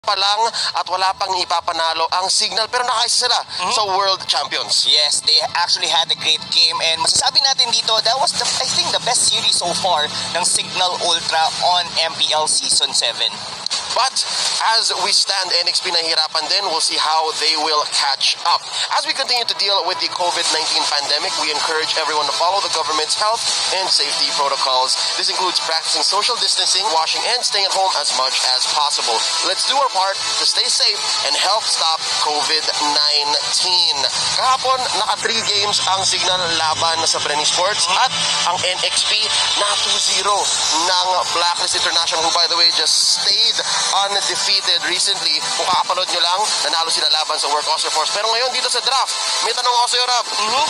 pa lang at wala pang ipapanalo ang Cignal pero nakaisa sila sa World Champions. Yes, they actually had a great game and masasabi natin dito that was I think the best series so far ng Cignal Ultra on MPL Season 7. But as we stand, NXP nahihirapan din. We'll see how they will catch up. As we continue to deal with the COVID-19 pandemic, we encourage everyone to follow the government's health and safety protocols. This includes practicing social distancing, washing, and staying at home as much as possible. Let's do our part to stay safe and help stop COVID-19. Kahapon, naka 3 games ang Cignal laban sa Brenny Sports at ang NXP na 2-0 ng Blacklist International, who by the way just stayed undefeated recently. Kung kakapanood nyo lang, nanalo sila laban sa Work Oscar Force. Pero ngayon dito sa draft, may tanong ako sa'yo, Rob.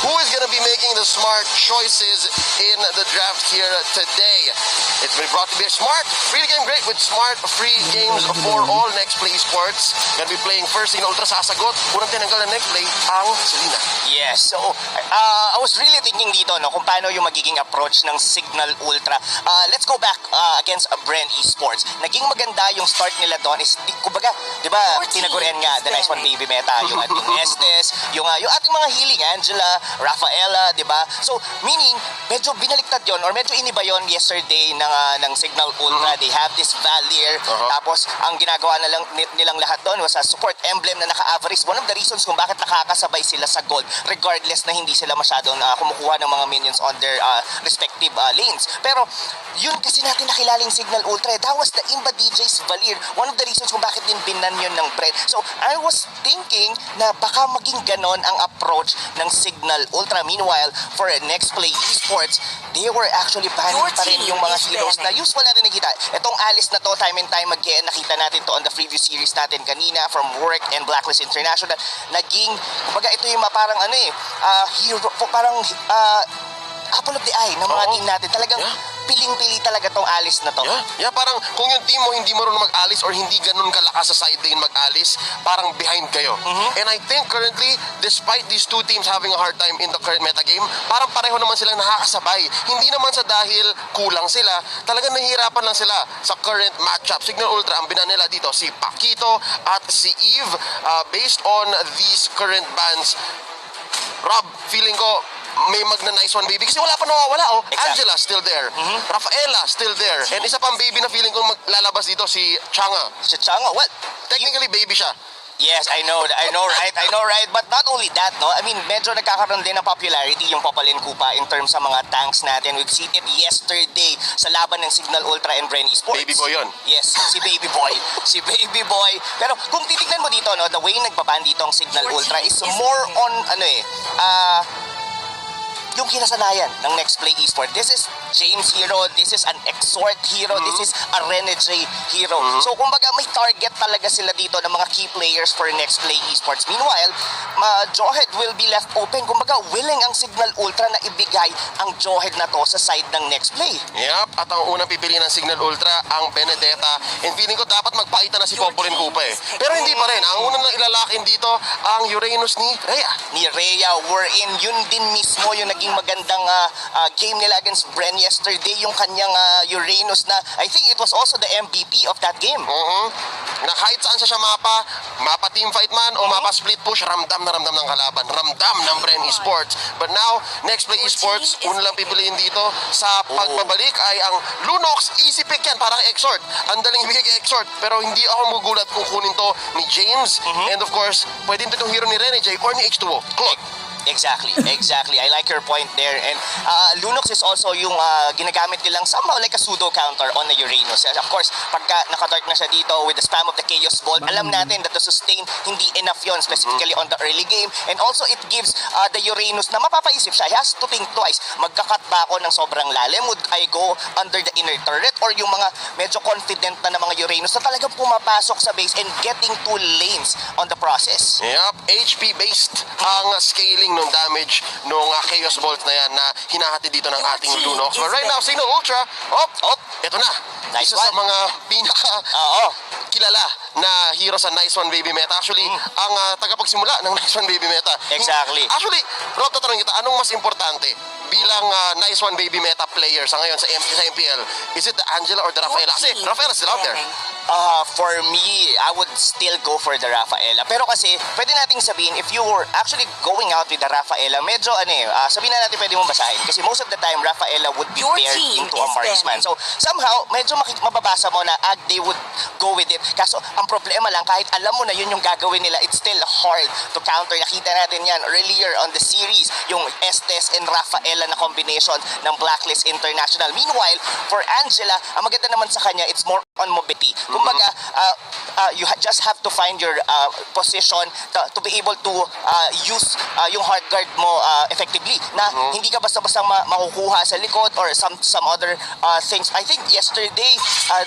Who is gonna be making the smart choices in the draft here today? It's been brought to be a smart free game great with smart free games for all Next Play Sports. Gonna be playing first Cignal Ultra, sasagot. Unang tinanggal na Next Play ang Selena. Yes, so I was really thinking dito no kung paano yung magiging approach ng Cignal Ultra. Let's go back against Bren Esports. Naging maganda yung start nila doon is kumbaga, 'di ba? Tinagurian nga the nice one baby meta, yung ating Estes, yung ating mga healing Angela, Rafaela, 'di ba? So meaning medyo binaliktad yon or medyo iniba yon yesterday ng Cignal Ultra. They have this Valier. Tapos ang ginagawa nilang lahat doon was a support emblem na naka-average. One of the reasons kung bakit nakakasabay sila sa gold regardless na hindi sila masyadong kumukuha ng mga minions on their respective lanes. Pero yun kasi natin nakilala yung Cignal Ultra. That was the Imba DJ's Valier. One of the reasons kung bakit din binan yun ng Brent. So I was thinking na baka maging ganon ang approach ng Cignal Ultra. Meanwhile, for Next Play Esports, they were actually banning pa rin yung mga heroes na usual natin nakita. Itong Alice na to, time and time again, nakita natin to on the previous series natin kanina from Work and Blacklist International. Naging, kumbaga ito yung parang hero, parang apple of the eye ng mga team natin. Talagang piling-pili talaga tong Alice na to. Yeah, parang kung yung team mo hindi marunong mag-alis or hindi ganun kalakas sa side lane mag-alis, parang behind kayo. And I think currently, despite these two teams having a hard time in the current meta game, parang pareho naman silang nakakasabay. Hindi naman sa dahil kulang sila, talagang nahihirapan lang sila sa current matchup. Cignal Ultra, ang binan nila dito, si Paquito at si Eve. Based on these current bans, Rob, feeling ko, may magna-nice one baby kasi wala pa nawawala Exactly. Angela still there, Rafaela still there, and isa pang baby na feeling ko maglalabas dito si Changa. Si Changa, well, Technically baby siya. yes, I know, right? But not only that, no? I mean, medyo nagkakaroon din ng popularity yung Popalin Kupa in terms sa mga tanks natin. We've seen it yesterday sa laban ng Cignal Ultra and Bren Esports. Baby boy yun. Yes, si Baby Boy. Si Baby Boy. Pero kung titignan mo dito, no, the way nagbaban dito ang Cignal Ultra is more on, yung kinasanayan ng Next Play Esports. This is James hero, this is an Exhort hero, this is a Renegade hero. So kumbaga may target talaga sila dito ng mga key players for Next Play Esports. Meanwhile, Jawhead will be left open. Kumbaga willing ang Cignal Ultra na ibigay ang Jawhead na to sa side ng Next Play. Yep, at ang unang pipiliin ng Cignal Ultra, ang Benedetta. And feeling ko dapat magpaita na si Popolin Kupa Pero hindi pa rin. Ang unang lang ilalakin dito, ang Uranus ni Rhea. Ni Rhea, wherein yun din mismo yung naging magandang game nila against Bren yesterday, yung kanyang Uranus na I think it was also the MVP of that game. Na kahit saan siya mapa team fight man o mapa split push, ramdam na ramdam ng kalaban, ramdam ng Bren Esports. But now, Next Play Esports, una lang pipiliin dito sa pagbabalik ay ang Lunox. Easy pick yan, parang Exhort. Ang daling ibigay kay Exhort, pero hindi ako magugulat kung kunin to ni James. And of course, pwede ito itong hero ni Renegade or ni H2O. Claude. Exactly. I like your point there. And Lunox is also yung ginagamit nilang somehow like a pseudo counter on the Uranus. Of course, pagka nakadark na siya dito with the spam of the Chaos Bolt, alam natin that the sustain hindi enough yon specifically on the early game. And also it gives the Uranus na mapapaisip siya. He has to think twice. Magkakat ba ako ng sobrang lalim? Would I go under the inner turret? Or yung mga medyo confident na mga Uranus na talagang pumapasok sa base and getting 2 lanes on the process. Yep, HP based ang scaling nung damage nung Chaos Bolt na yan na hinahati dito ng ating Lunox. But right now, Cignal Ultra, eto na. Nice Isa sa one. mga pinaka kilala na hero sa Nice One Baby Meta. Actually, ang tagapagsimula ng Nice One Baby Meta. Exactly. Actually, Rob, tatanungin kita, anong mas importante? bilang nice one baby meta player sa ngayon sa MPL, is it the Angela or the Rafaela? Kasi Rafaela still out there. For me, I would still go for the Rafaela. Pero kasi, pwede nating sabihin, if you were actually going out with the Rafaela, medyo sabihin na natin pwede mong basahin. Kasi most of the time, Rafaela would be Your paired team into a is marksman. So, somehow, medyo mababasa mo na they would go with it. Kaso, ang problema lang, kahit alam mo na yun yung gagawin nila, it's still hard to counter. Nakita natin yan earlier on the series, yung Estes and Rafaela na combination ng Blacklist International. Meanwhile, for Angela, ang maganda naman sa kanya, it's more on mobility. Kumbaga, you just have to find your position to be able to use yung hard guard mo effectively na hindi ka basta-basta makukuha sa likod or some other things. I think yesterday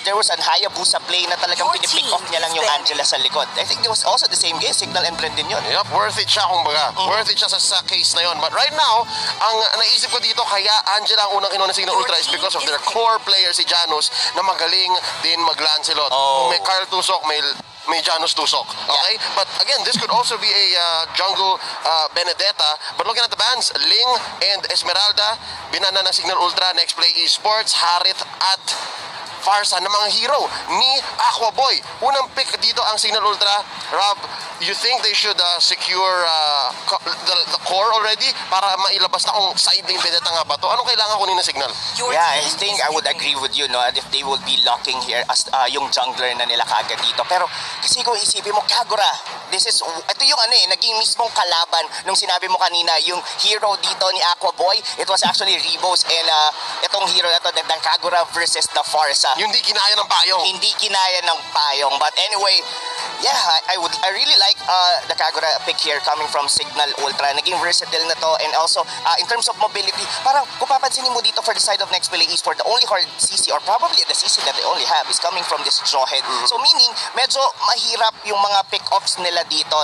there was an Hayabusa play na talagang pinipick off niya lang yung Angela sa likod. I think it was also the same game, Cignal and Brendan yun. Yep, worth it siya kumbaga. Worth it siya sa case na yun. But right now, ang naisip ko dito kaya Angela ang unang kinuha ng Cignal Ultra is because of their core player si Janus na magaling din mag-Lancelot. Kung may Carl Tusok, may Janus Tusok. Okay? Yeah. But again, this could also be a jungle Benedetta. But looking at the bans, Ling and Esmeralda, binana ng Cignal Ultra, Next Play Esports, Harit at Farsa na mga hero ni Aqua Boy. Unang pick dito ang Cignal Ultra. Rob, you think they should secure the core already para mailabas na kung side lane Benedetta nga ba to? Anong kailangan kunin ng Cignal? Yeah, I think I would agree with you, no, if they would be locking here as yung jungler na nila kagad dito. Pero kasi kung isipin mo, Kagura, ito yung naging mismong kalaban nung sinabi mo kanina, yung hero dito ni Aqua Boy, it was actually Rebos and itong hero na to, the Kagura versus the Farsa. Yung hindi kinaya ng payong. Hindi kinaya ng payong. But anyway, yeah, I really like the Kagura pick here coming from Cignal Ultra. Naging versatile na to, and also in terms of mobility, parang kung papansinin mo dito for the side of Next Play Esports, the only hard CC or probably the CC that they only have is coming from this Jawhead. So meaning, medyo mahirap yung mga pick-ups nila dito.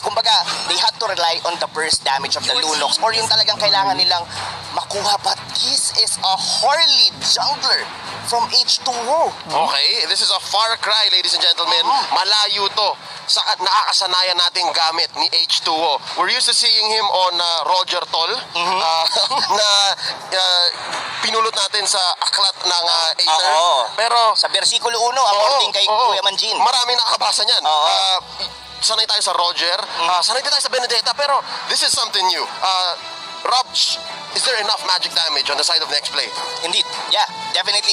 Kumbaga, they had to rely on the burst damage of the Lunox or yung talagang kailangan nilang makuha. But this is a Harley jungler from H2O. Okay, this is a far cry, ladies and gentlemen. Malayo to sa nakakasanayan nating gamit ni H2O. We're used to seeing him on Roger Toll na pinulot natin sa aklat ng Aether. Pero sa versikulo 1, according kay Kuya Manjin. Marami nakakabasa niyan. Sanay tayo sa Roger, sanay tayo sa Benedetta, pero this is something new. Rob, is there enough magic damage on the side of Next Play? Indeed, yeah, definitely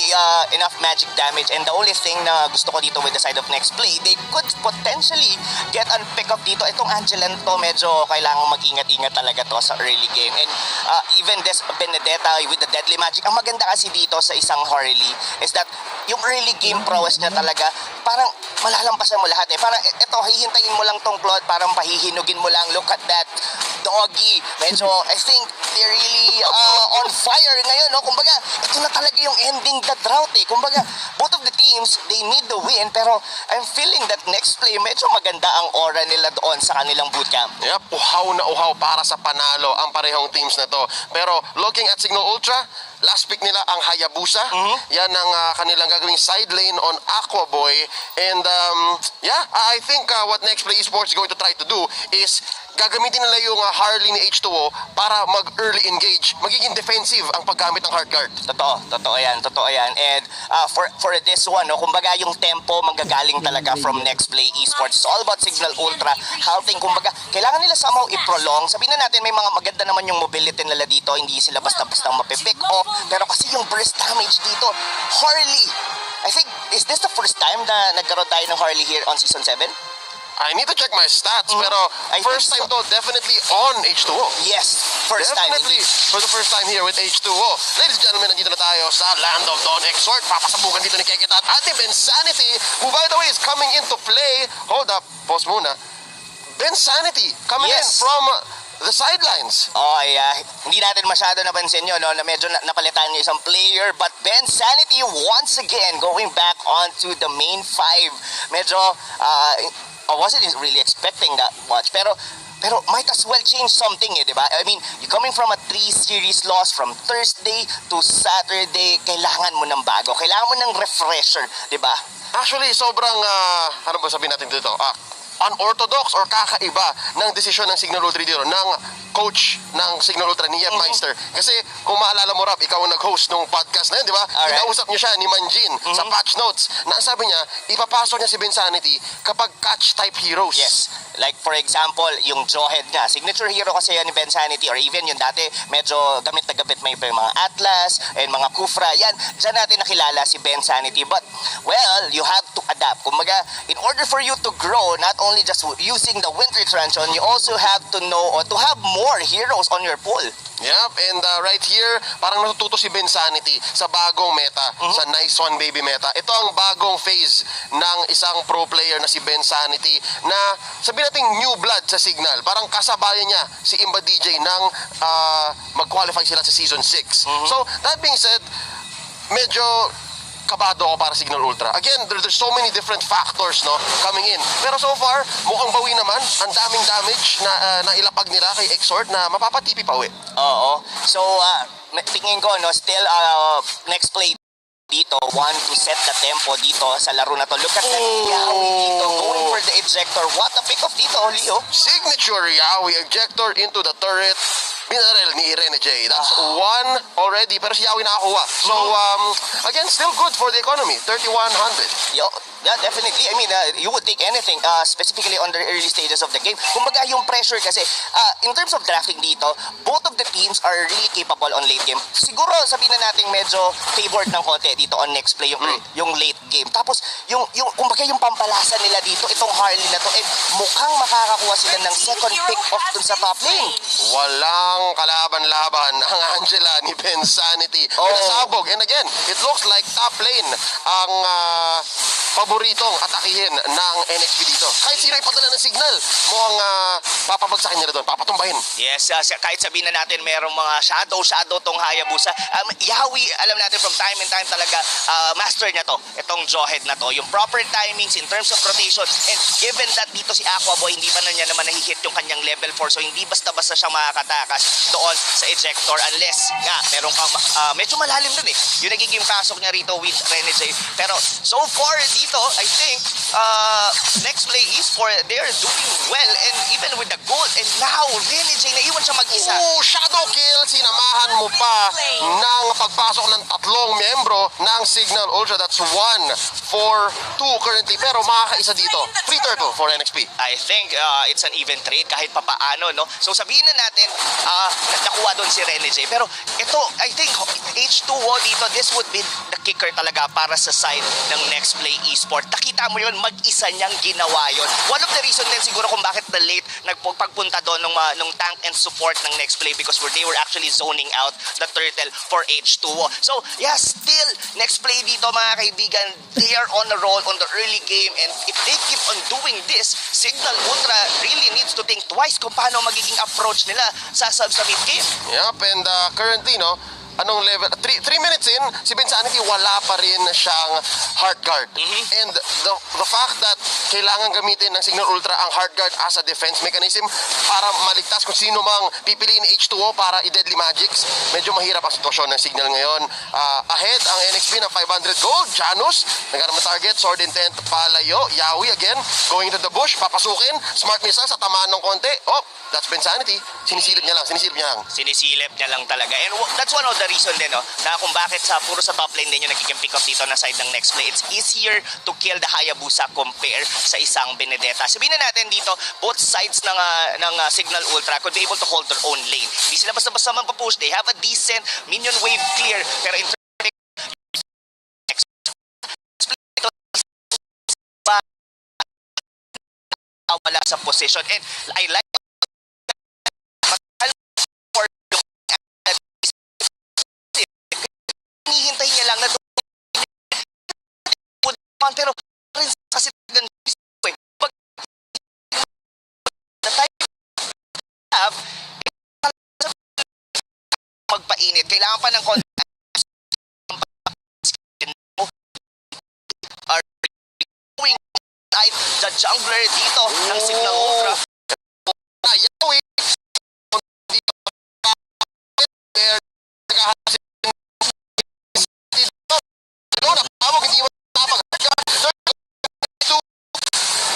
enough magic damage. And the only thing na gusto ko dito with the side of Next Play, they could potentially get an pick up dito. Itong Angelan to, medyo kailangan mag-ingat-ingat talaga to sa early game. And even this Benedetta with the deadly magic, ang maganda kasi dito sa isang Harley is that yung early game prowess niya talaga, parang malalampasan mo lahat Parang ito, hihintayin mo lang tong plot, parang pahihinugin mo lang. Look at that doggy. Medyo, I think they're really on fire ngayon, no? Kumbaga, ito na talaga yung ending the drought Kumbaga, both of the teams, they need the win, pero I'm feeling that Next Play, medyo maganda ang aura nila doon sa kanilang bootcamp. Yep, uhaw na uhaw para sa panalo ang parehong teams na to. Pero looking at Cignal Ultra, last pick nila ang Hayabusa. Yan ang kanilang gagawing side lane on Aqua Boy. And yeah, I think what Next Play Esports is going to try to do is gagamitin nila yung Harley ni H2O para mag-early engage. Magiging defensive ang paggamit ng hard guard. Totoo yan. And for this one, no, kumbaga yung tempo manggagaling talaga from Next Play Esports. It's all about Cignal Ultra helping, kumbaga, kailangan nila somehow i-prolong. Sabihin na natin, may mga maganda naman yung mobility nila dito, hindi sila basta-basta mapipick off. Pero kasi yung burst damage dito, Harley, I think, is this the first time na nagkaroon tayo ng Harley here on Season 7? I need to check my stats, pero first time to definitely on H2O. Yes, first time. Definitely for the first time here with H2O. Ladies and gentlemen, nandito na tayo sa Land of Dawn Exhort. Papasabukan dito ni Keket at Ate Bensanity, who by the way is coming into play. Hold up, pause muna. Bensanity coming in from the sidelines. Oh, yeah. Hindi natin masyado napansin yun, no? Na medyo napalitan yung isang player. But Bensanity once again going back onto the main five. Medyo, I wasn't really expecting that much. Pero might as well change something di ba? I mean, you're coming from a 3-series loss from Thursday to Saturday. Kailangan mo ng bago. Kailangan mo ng refresher, di ba? Actually, sobrang, ano ba sabihin natin dito? unorthodox or kakaiba ng desisyon ng Cignal Ultra dito, ng coach ng Cignal Ultra ni Yeb Meister. Kasi kung maalala mo, Rap, ikaw ang nag-host ng podcast na yun, di ba? Alright. Kinausap niyo siya ni Manjin sa patch notes na sabi niya, ipapasok niya si Bensanity kapag catch type heroes. Yes. Like for example, yung Jawhead nga, signature hero kasi yan ni Bensanity, or even yung dati medyo gamit na gamit may mga Atlas and mga Kufra. Yan, dyan natin nakilala si Bensanity. But, well, you have to adapt. Kumbaga, in order for you to grow, not only just using the Winter Truncheon, you also have to know or to have more heroes on your pool. Yep, and right here, parang natututo si Bensanity sa bagong meta, sa Nice One Baby meta. Ito ang bagong phase ng isang pro player na si Bensanity na sabihin natin new blood sa Cignal. Parang kasabayan niya si Imba DJ nang mag-qualify sila sa Season 6. So, that being said, medyo kabado ako para Cignal Ultra. Again, there's so many different factors no coming in. Pero so far, mukhang bawi naman. Ang daming damage na ilapag nila kay Exhort na mapapatipi pa uwi. Oo. So, tingin ko, no, still next play dito, want to set the tempo dito sa laro na to. Look at that Yawi dito, going for the ejector. What a pick off dito, Leo. Signature Yawi ejector into the turret. Binarel ni Irene J. That's one already, pero si Yawi nakakuha. So, again, still good for the economy. 3,100. Yo, yeah, definitely. I mean, you would take anything, specifically on the early stages of the game. Kumbaga, yung pressure kasi, in terms of drafting dito, both of the teams are really capable on late game. Siguro, sabihin na natin medyo favored ng konti dito on next play, yung late game. Tapos, kumbaga yung pampalasa nila dito, itong Harley na to, mukhang makakakuha sila ng second pick off dun sa top lane. Walang kalaban-laban ang Angela ni Bensanity. Pinasabog. And again, it looks like top lane ang paboritong atakihin ng NXP dito. Kahit sino ipadala ng Cignal, mukhang papabagsakin nila doon, papatumbahin. Yes, kahit sabihin na natin merong mga shadow tong Hayabusa. Yawi, alam natin from time and time talaga, master niya to, itong Jawhead na to. Yung proper timings in terms of rotation, and given that dito si Aquaboy, hindi pa na niya naman nahihit yung kanyang level 4, so hindi basta-basta siya makakatakas doon sa ejector unless nga meron kang medyo malalim dun yung nagiging pasok niya rito with Rene J. Pero so far dito, I think next play Esport, they're doing well, and even with the goal, and now Rene J naiwan siya mag-isa. Shadow kill, sinamahan mo pa ng pagpasok ng tatlong membro ng Cignal Ultra. That's 1 for 2 currently, pero makakaisa dito. Free turtle for NXP. I think it's an even trade kahit papaano, no? So sabihin na natin, nakuha doon si Rene J. Pero ito, I think H2O dito, this would be the kicker talaga para sa side ng next play Esport. Nakita mo yun, mag-isa niyang ginawa yun. One of the reason din siguro kung bakit the late nagpagpunta doon nung tank and support ng next play, because they were actually zoning out the turtle for H2O. So, yeah, still, next play dito mga kaibigan, they are on a roll on the early game, and if they keep on doing this, Cignal Ultra really needs to think twice kung paano magiging approach nila sa mid game. Yep, and currently, no, anong level? 3 minutes in, si Bensanity wala pa rin siyang heart guard. And the fact that kailangan gamitin ng Cignal Ultra ang heart guard as a defense mechanism para maligtas kung sino mang pipiliin H2O para i-deadly magics, medyo mahirap ang sitwasyon ng Cignal ngayon. Ahead ang NXP ng 500 gold. Janus, nagkaroon ng target, sword intent, palayo. Yawi again, going to the bush, papasukin, smart missile sa tamaan ng konti. Oh, that's Bensanity. Sinisilip niya lang. Sinisilip niya lang talaga. And that's one of the reason din, no, na kung bakit puro sa top lane din yung nagiging pick up dito na side ng next play. It's easier to kill the Hayabusa compare sa isang Benedetta. Sabihin na natin dito, both sides ng Cignal Ultra could be able to hold their own lane. Hindi sila basta-basta magpa-push. They have a decent minion wave clear, pero in wala sa position. And I like hinihintay niya lang na pero kasi magpainit, kailangan pa ng the jungler dito ng Cignal Ultra. Yawi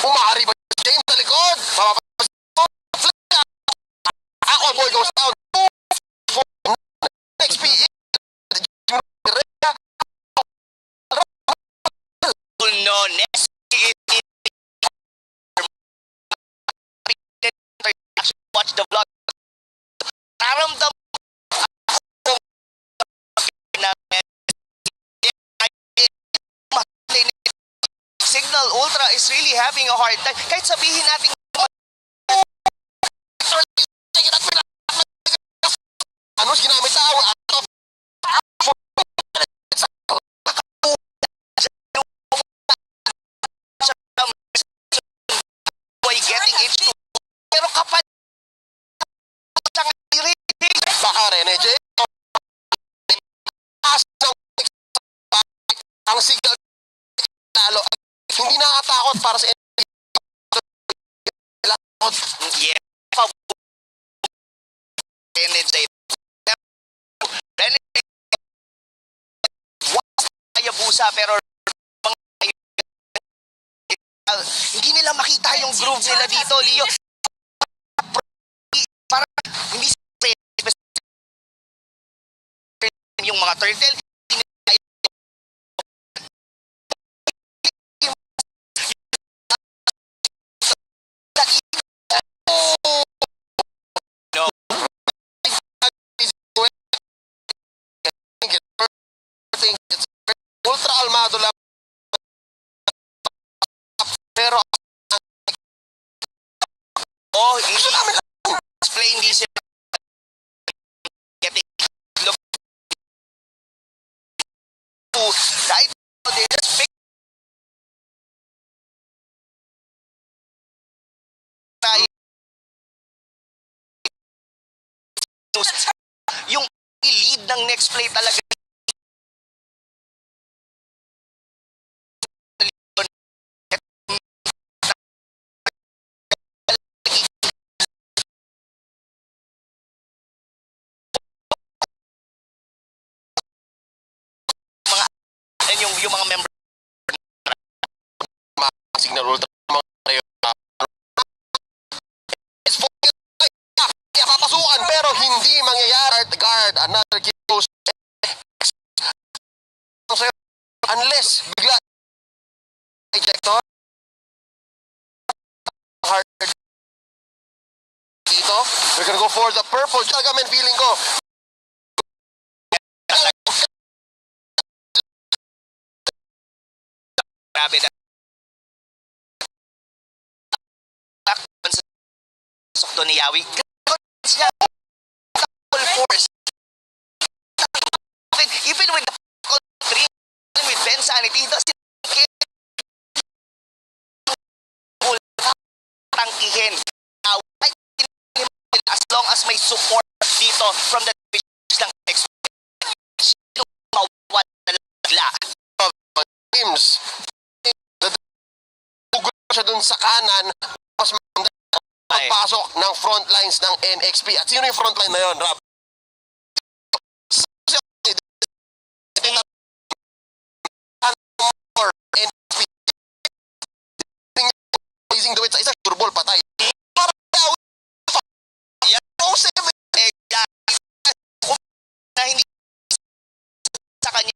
umari ba James next is watch the vlog. Naramdam Cignal Ultra is really having a hard time. Kahit sabihin natin ano ginamit na by getting it pero kapag baka rin eh, Jay. Ang Cignal talo hindi nakatakot para sa yeah. Hayabusa pero hindi nila makita yung groove nila dito, Leo. Para hindi yung mga turtle ultra almado lang pero display hindi siya right now they just pick yung lead ng next play talaga yung mga member Cignal Ultra papasukan pero hindi mangyayari guard another kick goes unless bigla ejector hard dito we're gonna go for the purple talaga men feeling ko grabe na sakto ni Yawi force even with the three with Ben Sanity he doesn't tangkihin as long as may support dito from the ng teams siya dun sa kanan mas maganda pagpasok ng front lines ng NXP at sino yung front line na yun Rob? Amazing do it sa isa turbol patay na hindi sa kanya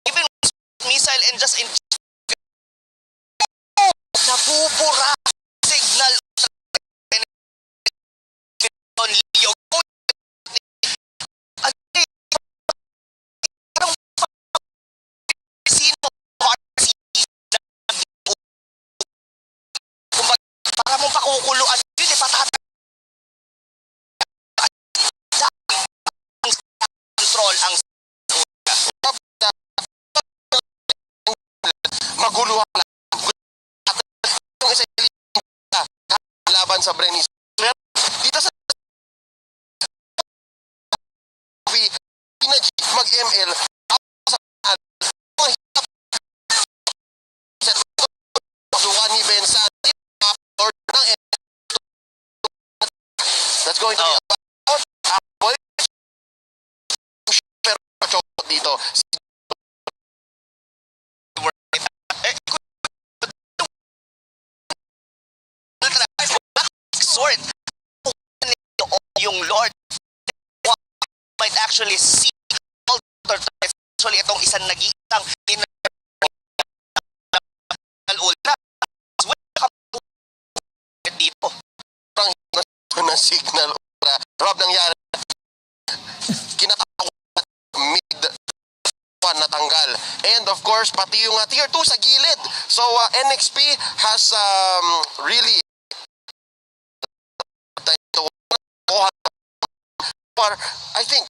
even missile and just in nabubura Cignal on Leo sino para mong pakukuluan yun patata control ang maguluhan lang yung isa laban sa Brenis dito sa mag-ML ni Bensa that's going to be about pero dito sword yung Lord might actually see actually itong isang nag-iisang ng Cignal Ultra. Rob, nangyari, kinatakot mid natanggal. And of course, pati yung tier 2 sa gilid. So NXP has really I think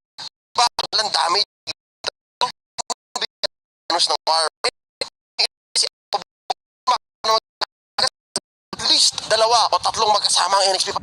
walang damage ng war. At least 2 o 3 magkasama ang NXP.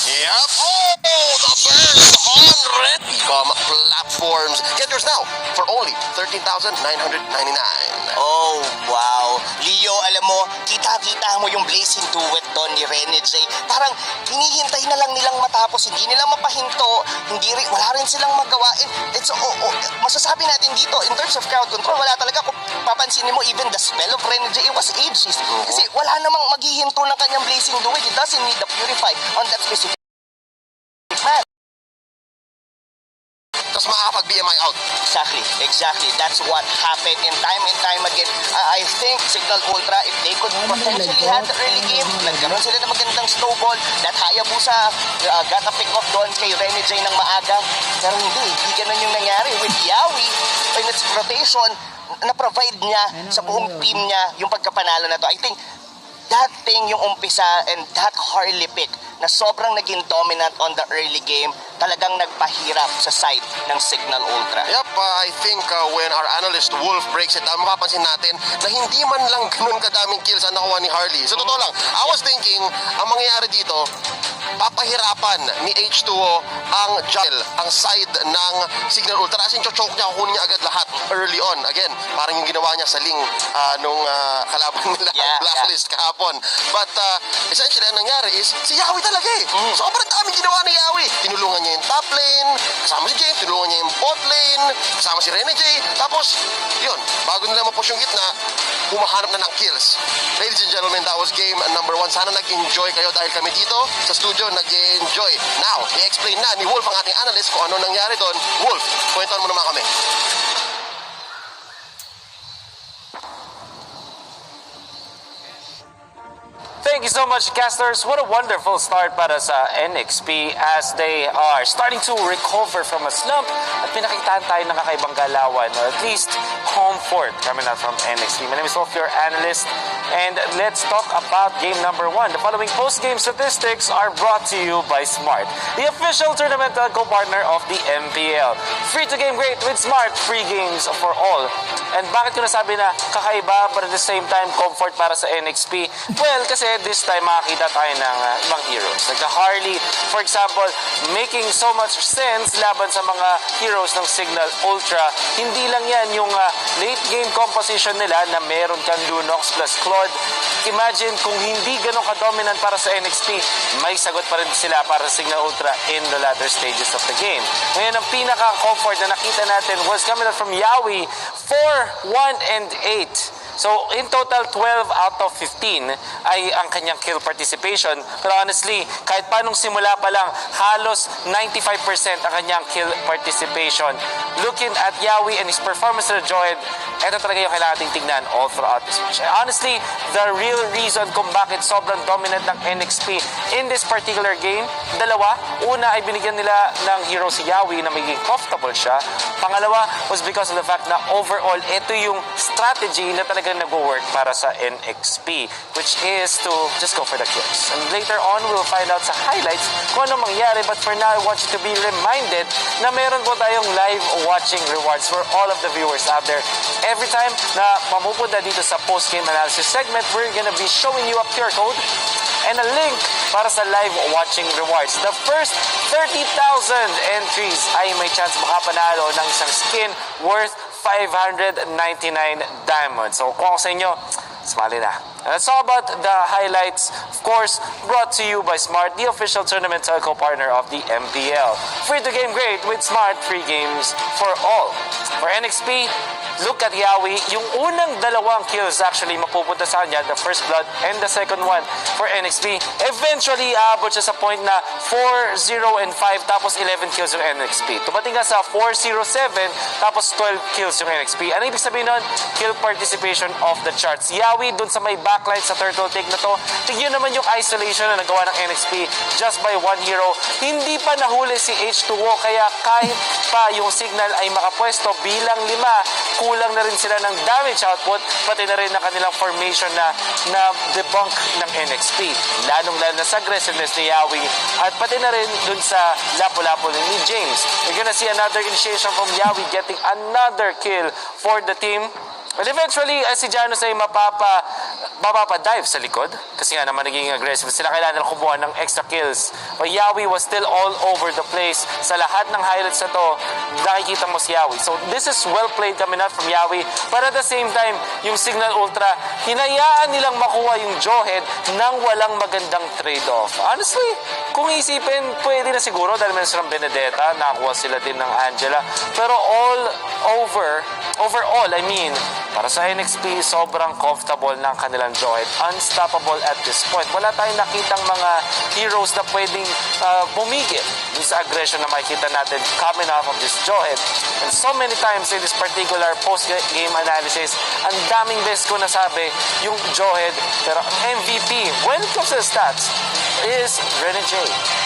Yep. Oh, the burst on Redcom platforms. Get yours now for only 13,999. Oh, wow. Leo, alam mo, kita-kita mo yung blazing duet doon ni Rene J. Parang hinihintay na lang nilang matapos, hindi nila mapahinto, wala rin silang magawa. It's, masasabi natin dito, in terms of crowd control, wala talaga. Kung papansinin mo, even the spell of Rene J, it was ages. Kasi wala namang maghihinto ng kanyang blazing duet. It doesn't need the Purify on that specific man. Tapos makakapag-BMI out. Exactly. That's what happened and time again. I think Cignal Ultra, if they could potentially have the early game, nagkaroon sila ng magandang snowball, that Hayabusa got a pick off doon kay Rene J ng maaga. Pero hindi ganun yung nangyari. With Yawi, in its rotation, na-provide niya sa buong team niya yung pagkapanalo na to. I think that thing yung umpisa and that Harley pick na sobrang naging dominant on the early game, talagang nagpahirap sa side ng Cignal Ultra. Yep, I think when our analyst Wolf breaks it down, mapapansin natin na hindi man lang ganun kadaming kills ang nakuha ni Harley. Sa totoo lang, I was thinking, ang mangyayari dito, papahirapan ni H2O ang jungle, ang side ng Cignal Ultra. As in, choke niya, kukunin niya agad lahat early on. Again, parang yung ginawa niya sa Ling nung kalaban nila Blacklist kahapon. But essentially, ang nangyari is, si Yawi talaga eh. Sobrang daming ginawa ni Yawi. Tinulungan niya yung top lane, kasama si James, tinulungan niya yung bot lane, kasama si Rene J. Tapos, yun, bago nila mapush yung gitna, humahanap na ng kills. Ladies and gentlemen, that was game number 1. Sana nag-enjoy kayo dahil kami dito sa studio nag-enjoy. Now, i-explain na ni Wolf ang ating analyst kung ano nangyari doon. Wolf, kwentuhan mo naman kami. Thank you so much, casters. What a wonderful start para sa NXP as they are starting to recover from a slump at pinakitaan tayo ng kakaibang galawan or at least comfort coming out from NXP. My name is Wolf, your analyst, and let's talk about game number 1. The following post-game statistics are brought to you by Smart, the official tournamental co-partner of the MPL. Free to game great with Smart, free games for all. And bakit ko nasabi na kakaiba but at the same time comfort para sa NXP? Well, kasi this time makakita tayo ng ibang heroes. Like the Harley, for example, making so much sense laban sa mga heroes ng Cignal Ultra. Hindi lang yan yung late game composition nila na meron kang Lunox plus Claude. Imagine kung hindi ganun ka-dominant para sa NXP, may sagot pa rin sila para sa Cignal Ultra in the latter stages of the game. Ngayon, ang pinaka-comfort na nakita natin was coming out from Yawi, 4, 1, and 8. So, in total, 12 out of 15 ay ang kanyang kill participation. Pero honestly, kahit panong simula pa lang, halos 95% ang kanyang kill participation. Looking at Yawi and his performance na Joed, ito talaga yung kailangan nating tignan all throughout this match. Honestly, the real reason kung bakit sobrang dominant ng NXP in this particular game, dalawa. Una ay binigyan nila ng hero si Yawi na magiging comfortable siya. Pangalawa was because of the fact na overall, ito yung strategy na talaga talagang nag-work para sa NXP, which is to just go for the kills. And later on, we'll find out sa highlights kung ano mangyari. But for now, I want you to be reminded na meron po tayong live watching rewards for all of the viewers out there. Every time na mamupunta dito sa post-game analysis segment, we're gonna be showing you a QR code and a link para sa live watching rewards. The first 30,000 entries ay may chance makapanalo ng isang skin worth 599 diamonds. So kung ako sa inyo, smali na. And that's all about the highlights, of course, brought to you by Smart, the official tournament telco partner of the MPL. Free to game great with Smart, free games for all. For NXP, look at Yawi. Yung unang dalawang kills actually mapupunta sa kanya, the first blood and the second one for NXP. Eventually, aabot siya sa point na 4-0 and 5 tapos 11 kills yung NXP. Tumating ka sa 4-0-7 tapos 12 kills yung NXP. Ano ibig sabihin nun? Kill participation of the charts. Yawi, dun sa may backline sa turtle take na to, tignan naman yung isolation na nagawa ng NXP just by one hero. Hindi pa nahuli si H2O kaya kahit pa yung Cignal ay makapwesto bilang 5, kulang na rin sila ng damage output, pati na rin ang kanilang formation na debunk ng NXP. Lalong-lalo na sa aggressiveness ni Yawi at pati na rin dun sa lapo-lapo ni James. We're gonna see another initiation from Yawi getting another kill for the team. And eventually, si Janos ay mapapa-dive sa likod. Kasi nga naman naging aggressive. Sila kailangan kumuha ng extra kills. But Yawi was still all over the place. Sa lahat ng highlights na to, nakikita mo si Yawi. So this is well played coming out from Yawi. But at the same time, yung Cignal Ultra, hinayaan nilang makuha yung Jawhead nang walang magandang trade-off. Honestly, kung isipin, pwede na siguro dahil meron silang Benedetta, nakakuha sila din ng Angela. Pero overall, I mean, para sa NXP, sobrang comfortable ng kanilang Jawhead. Unstoppable at this point. Wala tayong nakitang mga heroes na pwedeng bumigil sa aggression na makikita natin coming out of this Jawhead. And so many times in this particular post-game analysis, ang daming beses ko nasabi yung Jawhead. Pero ang MVP, when it comes to the stats, is Rene J.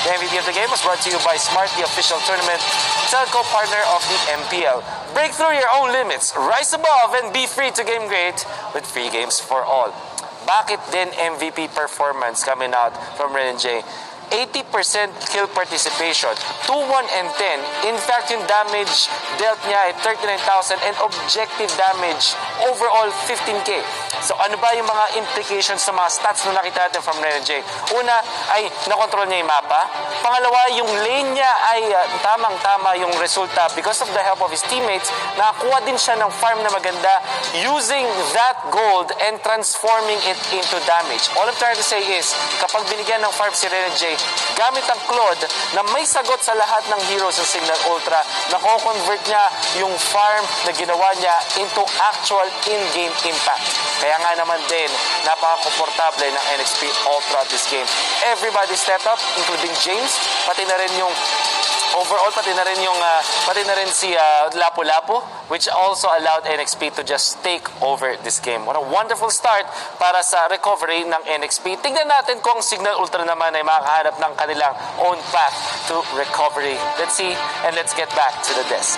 The MVP of the game was brought to you by Smart, the official tournament telco partner of the MPL. Break through your own limits, rise above, and be free to game great with free games for all. Bakit din MVP performance coming out from Rene J? 80% kill participation, 2-1 and 10. In fact, yung damage dealt niya ay 39,000 and objective damage overall 15k. So ano ba yung mga implications sa mga stats na nakita natin from Rene J? Una ay nakontrol niya yung mapa. Pangalawa, yung lane niya ay tamang-tama yung resulta because of the help of his teammates. Nakakuha din siya ng farm na maganda using that gold and transforming it into damage. All I'm trying to say is, kapag binigyan ng farm si Rene J, gamit ang Claude na may sagot sa lahat ng heroes ng Cignal Ultra, nako-convert niya yung farm na ginawa niya into actual in-game impact. Kaya nga naman din, napaka-komportable ng NXP Ultra this game. Everybody stepped up, including James, pati na rin yung overall, pati na rin si Lapu-Lapu, which also allowed NXP to just take over this game. What a wonderful start para sa recovery ng NXP. Tingnan natin kung Cignal Ultra naman ay makakahanap ng kanilang own path to recovery. Let's see and let's get back to the desk.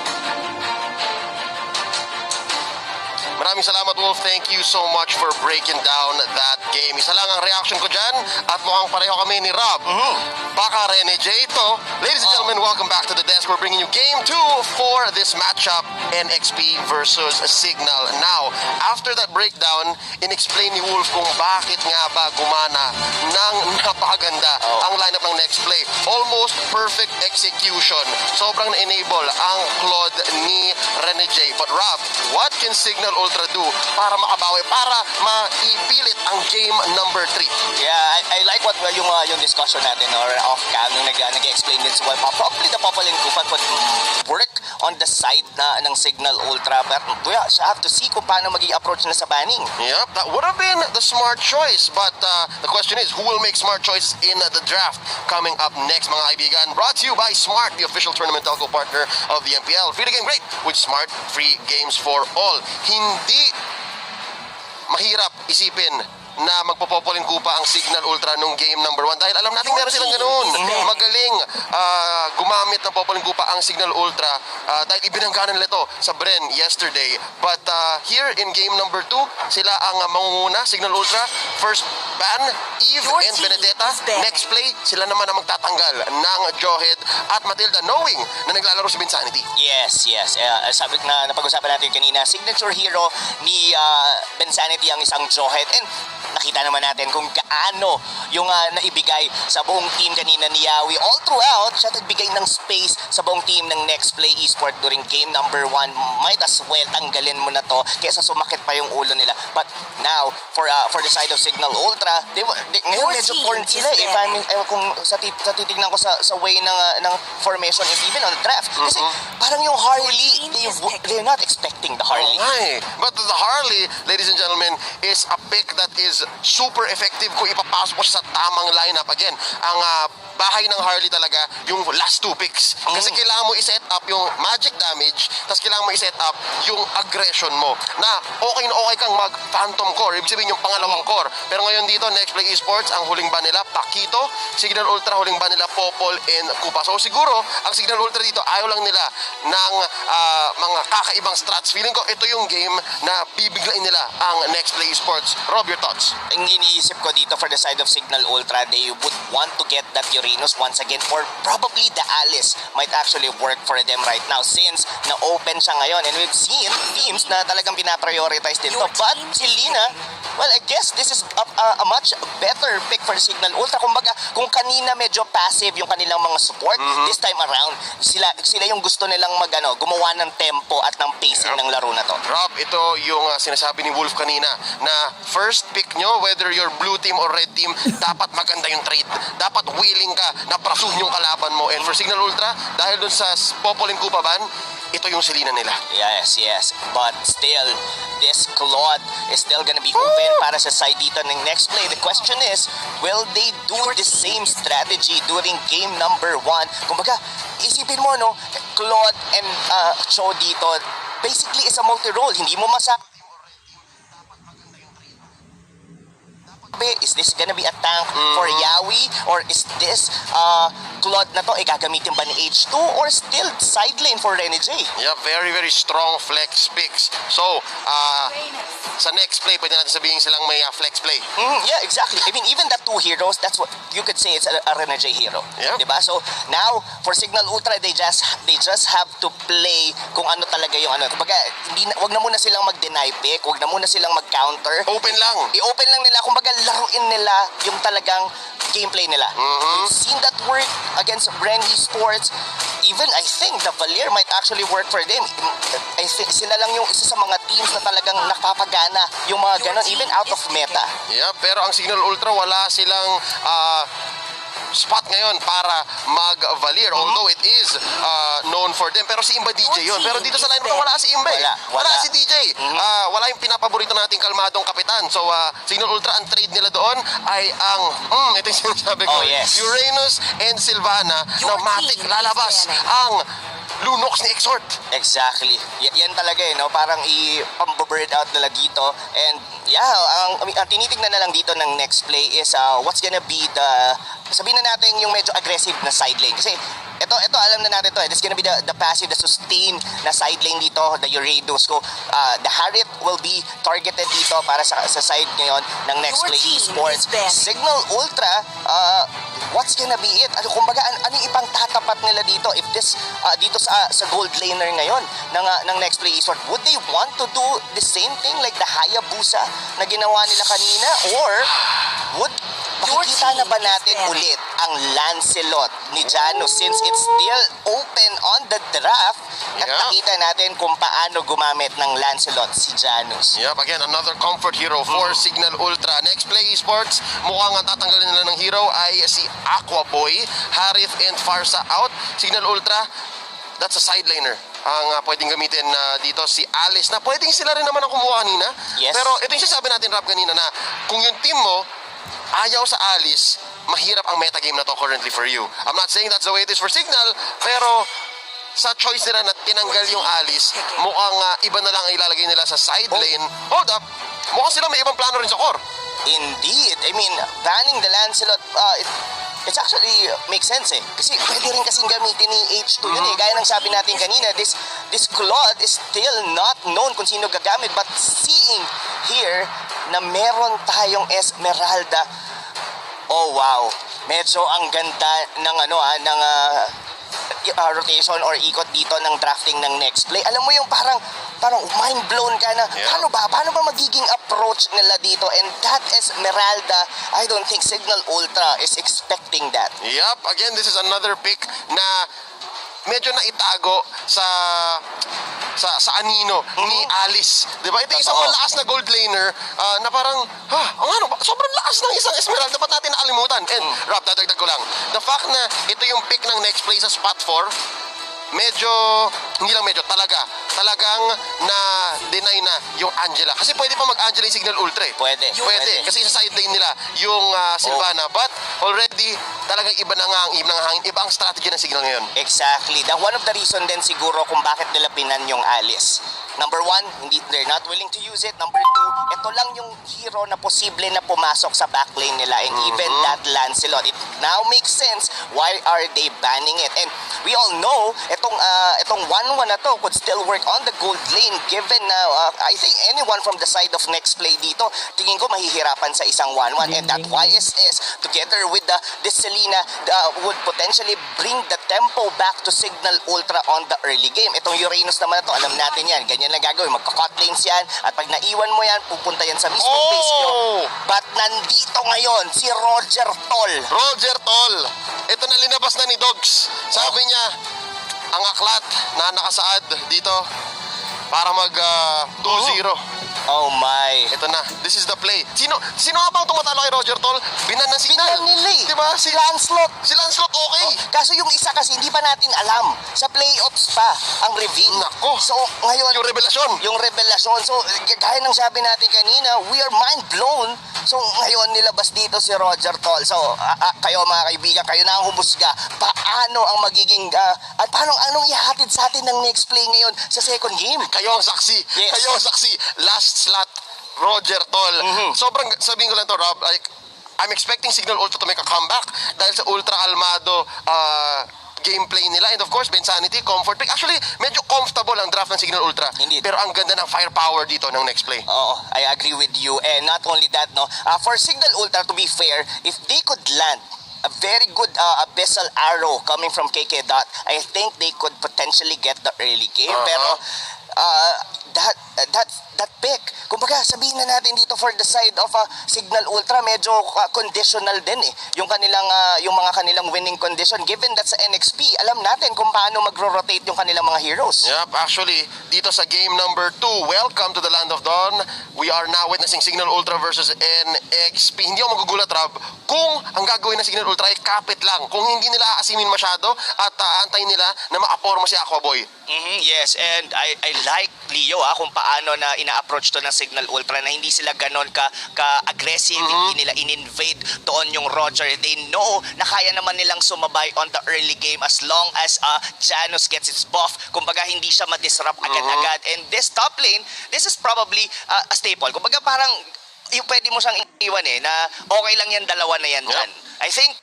Maraming salamat, Wolf. Thank you so much for breaking down that game. Isa lang ang reaction ko dyan at mukhang pareho kami ni Rob. Baka Rene J ito. Ladies and gentlemen, welcome back to the desk. We're bringing you game 2 for this matchup, NXP versus Cignal. Now, after that breakdown, in-explain ni Wolf kung bakit nga ba gumana ng napakaganda ang lineup ng next play. Almost perfect execution. Sobrang na-enable ang Claude ni Rene J. But Rob, what can Cignal Ultra do para makabawi, para maipilit ang game number 3? Yeah, I like what yung discussion natin or off-cam nung nag-explain din sa probably the Papaling Kupat would work on the side ng Cignal Ultra, but we have to see kung paano magiging approach na sa banning. Yep, that would have been the smart choice, but the question is, who will make smart choices in the draft coming up next, mga kaibigan? Brought to you by Smart, the official tournament telco partner of the MPL. Free to game great with Smart, free games for all. Hindi mahirap isipin na magpopopolin kupa ang Cignal Ultra nung game number 1 dahil alam natin meron silang ganun. Magaling gumamit ng popolin kupa ang Cignal Ultra dahil ibinangganan nila ito sa Bren yesterday. But here in game number 2, sila ang mangunguna, Cignal Ultra. First ban, Eve and Benedetta. Next play, sila naman ang magtatanggal ng Johed at Matilda, knowing na naglalaro si Vinsanity. Yes. Sabi na napag-usapan natin kanina, signature hero ni Bensanity ang isang Johed. And nakita naman natin kung gaano yung naibigay sa buong team kanina ni Yawi. All throughout, siya nagbigay ng space sa buong team ng Next Play Esport during game number 1. Might as well tanggalin mo na to kesa sumakit pa yung ulo nila. But now, for the side of Cignal Ultra, ngayon medyo torn sila. Kung titignan ko sa way ng formation, even on the draft. Kasi parang yung Harley, they're not expecting the Harley. But the Harley, ladies and gentlemen, is a pick that is super effective kung ipapasok mo siya sa tamang lineup. Again, ang bahay ng Harley talaga yung last 2 picks. Kasi kailangan mo i-set up yung magic damage, tapos kailangan mo i-set up yung aggression mo. Na okay na okay kang mag-phantom core, ibig sabihin yung pangalawang core. Pero ngayon dito, Next Play Esports, ang huling ban nila, Pakito, Cignal Ultra, huling ban nila, Popol and Kupa. So siguro, ang Cignal Ultra dito, ayaw lang nila ng mga kakaibang strats. Feeling ko, ito yung game na bibiglain nila ang Next Play Esports. Rob, your thoughts? Ang iniisip ko dito for the side of Cignal Ultra, they would want to get that Uranus once again, or probably the Alice might actually work for them right now since na-open siya ngayon. And we've seen teams na talagang pinaprioritize din to. But si Lina, well, I guess this is a much better pick for Cignal Ultra. Kumbaga, kung kanina medyo passive yung kanilang mga support, this time around, sila yung gusto nilang gumawa ng tempo at ng pacing ng laro na to. Rob, ito yung sinasabi ni Wolf kanina na first pick nyo, whether you're blue team or red team, dapat maganda yung trade. Dapat willing ka na prasuhin yung kalaban mo. And for Cignal Ultra, dahil dun sa Popolin Kupa ban, ito yung silina nila. Yes. But still, this Claude is still gonna be open para sa side dito ng next play. The question is, will they do the same strategy during game number 1? Kumbaga, isipin mo, Claude and Cho dito, basically is a multi-role. Hindi mo is this gonna be a tank for Yawi, or is this Claude na to gagamitin ba ni H2, or still side lane for Rene J? Yeah, very strong flex picks. So, sa next play, pwede natin sabihin silang may flex play. Yeah, exactly. I mean, even the 2 heroes, that's what you could say it's a Rene J hero. Yeah. Diba? So, now, for Cignal Ultra, they just have to play kung ano talaga yung Kumbaga, wag na muna silang mag-deny pick, wag na muna silang mag-counter. Open lang. I-open lang nila, kumbaga, laruin nila yung talagang gameplay nila. We've seen that work against Bren Esports. Even I think the Valier might actually work for them. I think sila lang yung isa sa mga teams na talagang nakapagana yung mga ganon, even out of meta. Yeah, pero ang Cignal Ultra, wala silang spot ngayon para mag-Valier. Although it is known for them. Pero si Imba DJ yun. Pero dito sa lineup wala si Imba. Wala si DJ. Wala yung pinapaborito nating kalmadong kapitan. So, Cignal Ultra, ang trade nila doon ay ang, ito yung sinasabi ko, Uranus and Sylvana na matik lalabas ang Lunox ni Exhort. Exactly. Yan talaga parang i-bird out nila dito. And yeah, ang tinitingnan na lang dito ng next play is what's gonna be sabihin na natin yung medyo aggressive na side lane. Kasi ito alam na natin to. It's gonna be the passive, the sustain na side lane dito, the Uranus. So, the Harriet will be targeted dito para sa side ngayon ng next play esports. Cignal Ultra, what's gonna be it? Kumbaga, ano yung ipang tatapat nila dito if this dito sa gold laner ngayon ng next play esport? Would they want to do the same thing like the Hayabusa na ginawa nila kanina, or makikita na ba natin ulit ang Lancelot ni Janus since it's still open on the draft, at nakita natin kung paano gumamit ng Lancelot si Janus. Yep, again, another comfort hero for Cignal Ultra. Next play esports, mukhang tatanggalin nila ng hero ay si Aqua Boy, Harith and Farsa out. Cignal Ultra, that's a side laner ang pwedeng gamitin dito si Alice, na pwedeng sila rin naman ang kumuha kanina. Yes. Pero ito yung sinasabi natin, Rap, kanina, na kung yung team mo ayaw sa Alice, mahirap ang metagame na to currently for you. I'm not saying that's the way it is for Cignal, pero sa choice nila na tinanggal yung Alice, mukhang iba na lang ang ilalagay nila sa side lane. Hold up, mukhang sila may ibang plano rin sa core. Indeed. I mean, banning the Lancelot, it's actually makes sense eh. Kasi pwede rin kasing gamitin ni H2 yun eh. Gaya ng sabi natin kanina, this Claude is still not known kung sino gagamit. But seeing here na meron tayong Esmeralda, oh wow. Medyo ang ganda ng rotation or ikot dito ng drafting ng next play. Alam mo yung parang mind blown ka na, paano ba magiging approach nila dito? And that Esmeralda, I don't think Cignal Ultra is expecting that. Yup, again, this is another pick na medyo naitago sa anino ni Alice. Diba? Ito isang malakas na gold laner na parang, sobrang lakas ng isang Esmeralda. Dapat natin nakalimutan. And, Rob, dadagdag ko lang. The fact na ito yung pick ng next play sa spot 4, hindi lang medyo, talagang na-deny na yung Angela. Kasi pwede pa mag-Angela yung Cignal Ultra eh. Pwede. Kasi sa side lane nila yung Sylvana. But already, talagang iba na nga ang hangin. Iba ang strategy ng Cignal ngayon. Exactly. One of the reason din siguro kung bakit nila pinan yung Alice. Number 1, they're not willing to use it. Number 2, ito lang yung hero na posible na pumasok sa backline nila. And even that Lancelot, it now makes sense why are they banning it. And we all know, itong 1-1 na to could still work on the gold lane given na I think anyone from the side of next play dito, tingin ko mahihirapan sa isang 1-1. And that YSS together with this Selena would potentially bring the tempo back to Cignal Ultra on the early game. Itong Uranus naman na to, alam natin yan. Ganyan lang gagawin. Magka-cut lanes yan. At pag naiwan mo yan, pupunta yan sa mismong base nyo. But nandito ngayon, si Roger Toll. Roger Toll. Ito na linabas na ni Dogs. Sabi niya, ang aklat na nakasaad dito para mag 2-0. Oh my. Ito na. This is the play. Sino nga bang tumatalo kay Roger Toll? Binan na Cignal. Binan nila eh. Diba? Si Lancelot. Si Lancelot okay. Kaso yung isa kasi hindi pa natin alam. Sa playoffs pa ang reveal. Nako. So ngayon, Yung revelasyon. So gaya ng sabi natin kanina, we are mind blown. So ngayon nilabas dito si Roger Toll. So kayo mga kaibigan, kayo na ang humusga. Paano ang magiging at anong ihahatid sa atin ng next play ngayon sa second game? Kayo ang saksi. Yes. Kayo ang saksi. Last slot, Roger Toll. Sobrang, sabihin ko lang to, Rob, like, I'm expecting Cignal Ultra to make a comeback dahil sa ultra kalmado gameplay nila. And of course, Bensanity, comfort pick. Actually, medyo comfortable ang draft ng Cignal Ultra. Indeed. Pero ang ganda ng firepower dito ng next play. Oo, I agree with you. And not only that, no, for Cignal Ultra, to be fair, if they could land a very good abyssal arrow coming from KK Dot, I think they could potentially get the early game. Pero that pick, kumbaga sabihin na natin dito for the side of Cignal Ultra, medyo conditional din eh. Yung mga kanilang winning condition, given that sa NXP, alam natin kung paano magro-rotate yung kanilang mga heroes. Yep, actually, dito sa game number 2, welcome to the Land of Dawn. We are now witnessing Cignal Ultra versus NXP. Hindi ako magugulat, Rob, kung ang gagawin ng Cignal Ultra ay kapit lang. Kung hindi nila aasimin masyado at antayin nila na makaporma si Aquaboy. Yes, and I like Leo kung paano na ina-approach to ng Cignal Ultra na hindi sila ganon ka-aggressive, hindi nila in-invade doon yung Roger. They know na kaya naman nilang sumabay on the early game as long as Janus gets its buff. Kumbaga hindi siya ma-disrupt agad-agad. And this top lane, this is probably a staple. Kumbaga parang yung pwede mo siyang iwan eh, na okay lang yan, dalawa na yan dyan. I think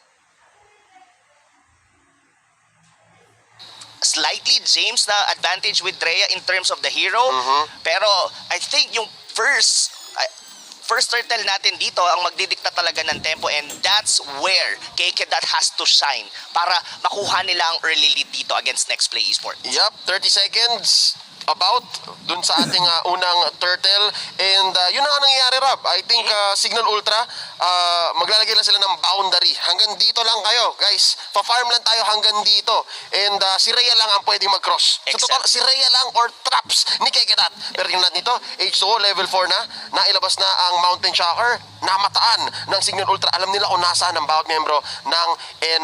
slightly James na advantage with Rhea in terms of the hero. Pero I think yung first turtle natin dito ang magdidikta talaga ng tempo, and that's where KK has to shine para makuha nila ang early lead dito against Next Play Esports. Yup, 30 seconds about dun sa ating unang turtle, and yun na nga nangyayari, Rob. I think Cignal Ultra maglalagay lang sila ng boundary. Hanggang dito lang kayo, guys. Pa-farm lang tayo hanggang dito. And si Rhea lang ang pwedeng mag-cross. Sa totoo, si Rhea lang or traps ni Keketat. Pero tingnan natin ito, H2O level 4 na, nailabas na ang Mountain Shocker, namataan ng Cignal Ultra. Alam nila kung nasaan ang bawat membro ng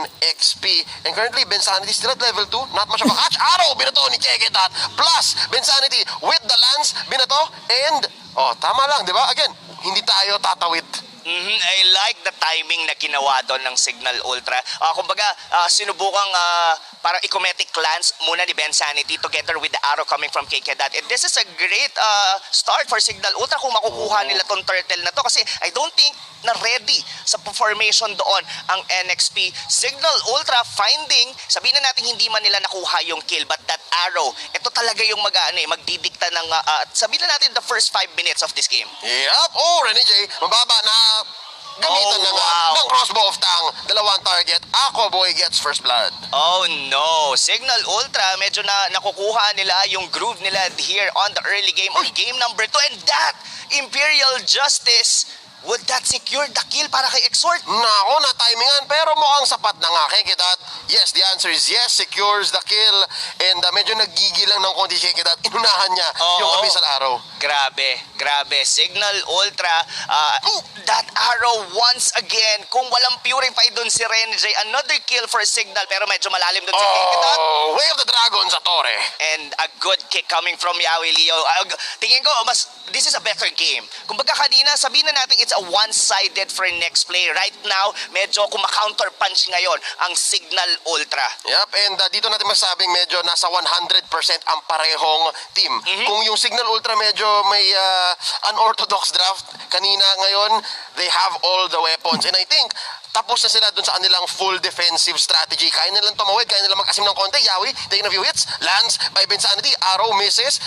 NXP. And currently, Bensanity still at level 2. Not much of a catch. Arrow, binato ni Keketat. Plus, Bensanity with the lance, binato. And, tama lang, di ba? Again, hindi tayo tatawid. I like the timing na ginawa doon ng Cignal Ultra. Kumbaga, sinubukang parang ecometic glance muna ni Bensanity together with the arrow coming from KK Dot. And this is a great start for Cignal Ultra kung makukuha nila tong turtle na to. Kasi I don't think na ready sa formation doon ang NXP. Cignal Ultra finding, sabihin na natin hindi man nila nakuha yung kill, but that arrow, ito talaga yung magdidikta ng, sabihin na natin the first 5 minutes of this game. Yup. Oh, Rene J, mababa na gamitan ng crossbow of tang. Dalawang target. Aqua Boy gets first blood. Oh no, Cignal Ultra, medyo nakukuha nila yung groove nila here on the early game of game number 2, and that Imperial Justice, would that secure the kill para kay Exort? Nako, na-timingan, pero mukhang sapat na nga. Kaya Kidat, yes, the answer is yes, secures the kill. And medyo nagigilang ng konti kay Kidat. Inunahan niya yung abyssal arrow. Grabe. Cignal Ultra, that arrow once again. Kung walang purify dun si Renjay, another kill for Cignal, pero medyo malalim dun si Kidat. Oh, Way of the Dragon sa Torre. And a good kick coming from Yawi Leo. Tingin ko, this is a better game. Kumbaga kanina, sabihin na natin it's a one-sided for next play. Right now, medyo kumaka-counter punch ngayon ang Cignal Ultra. Yep, and dito natin masabing medyo nasa 100% ang parehong team. Kung yung Cignal Ultra medyo may unorthodox draft kanina, ngayon they have all the weapons. And I think tapos na sila dun sa kanilang full defensive strategy. Kaya nilang tumawid, kaya nilang mag-asim ng konti. Yawi, taking a few hits, lands by Bensanity, arrow misses,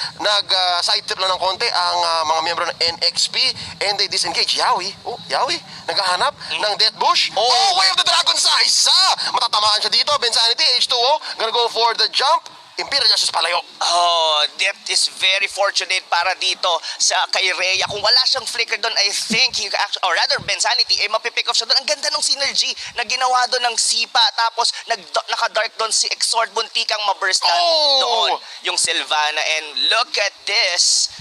side tip lang ng konti ang mga miyembro ng NXP, and they disengage. Yawi, naghahanap ng death bush. Way of the Dragon sa isa! Matatamaan siya dito, Bensanity, H2O, gonna go for the jump. Imperial Justice palayo. That is very fortunate para dito sa kay Rhea. Kung wala siyang flicker doon, I think he actually, or rather Bensanity, mapipick off siya doon. Ang ganda ng synergy na ginawa doon ng Sipa. Tapos naka-dark doon si Exort, buntikang maburst doon yung Sylvana. And look at this.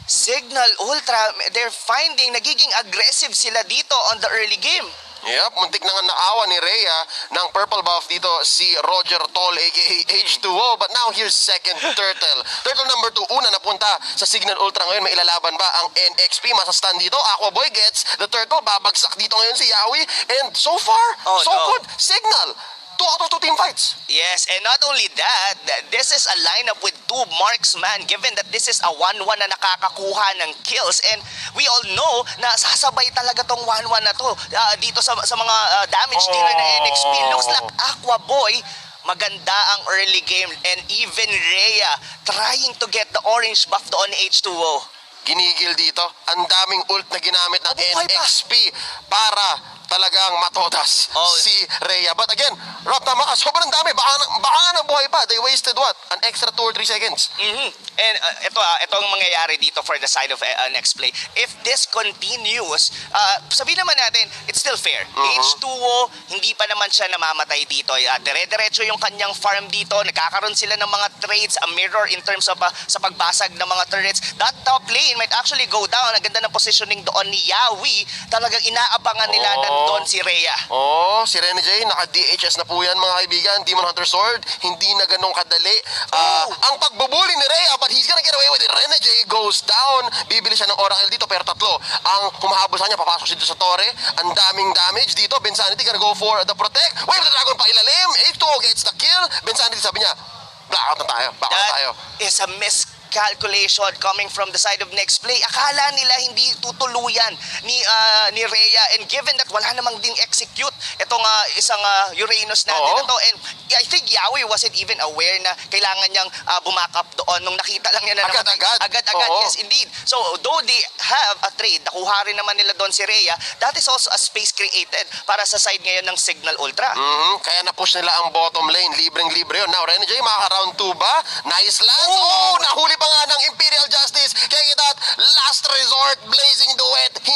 Cignal Ultra, they're finding, nagiging aggressive sila dito on the early game. Yep, muntik na nga naawa ni Rhea ng purple buff dito si Roger Toll aka H2O. But now here's second turtle. Turtle number 2, una napunta sa Cignal Ultra ngayon. May ilalaban ba ang NXP? Masastan dito. Aqua Boy gets the turtle. Babagsak dito ngayon si Yawi. And so far, good. Cignal. 2 out of 2 team fights. Yes, and not only that, this is a lineup with 2 marksman, given that this is a 1-1 na nakakakuha ng kills. And we all know na sasabay talaga tong 1-1 na to dito sa mga damage dealer na NXP. Looks like Aqua Boy, maganda ang early game, and even Rhea trying to get the orange buff doon ni H2O. Ginigil dito. Ang daming ult na ginamit ng NXP para talagang matodas si Rhea. But again, Rob, tama ka, sobrang dami. Baka nabuhay pa. They wasted what? An extra 2 or 3 seconds. And ito ang mangyayari dito for the side of next play. If this continues, sabihin naman natin, it's still fair. H2O, hindi pa naman siya namamatay dito. Dire-diretso yung kanyang farm dito. Nagkakaroon sila ng mga trades, a mirror in terms of sa pagbasag ng mga turrets. That top lane might actually go down. Ang ganda ng positioning doon ni Yawi. Talagang inaabangan nila doon si Rhea. Si Rene J, naka-DHS na po yan mga kaibigan. Demon Hunter Sword, hindi na ganun kadali. Ang pagbubuli ni Rhea, but he's gonna get away with it. Rene J goes down. Bibili siya ng Oracle dito, pero 3 ang humahabol sa kanya. Papasok dito sa Torre. Ang daming damage dito. Bensanity gonna go for the protect. Wave the Dragon pa ilalim. H2O gets the kill. Bensanity sabi niya, blackout na tayo. That is a miscalculation coming from the side of next play. Akala nila hindi tutuluyan ni Rhea, and given that wala namang ding execute itong isang Uranus natin na to, and I think Yawi wasn't even aware na kailangan niyang bumack up doon nung nakita lang niya na agad-agad. Yes, indeed. So though they have a trade, nakuha rin naman nila doon si Rhea, that is also a space created para sa side ngayon ng Cignal Ultra. Kaya na-push nila ang bottom lane. Libreng-libre yun. Now, Rene J, makaka-round 2 ba? Nice lands. Nahuli pa nga ng Imperial Justice. Kaya kita, last resort, blazing duet.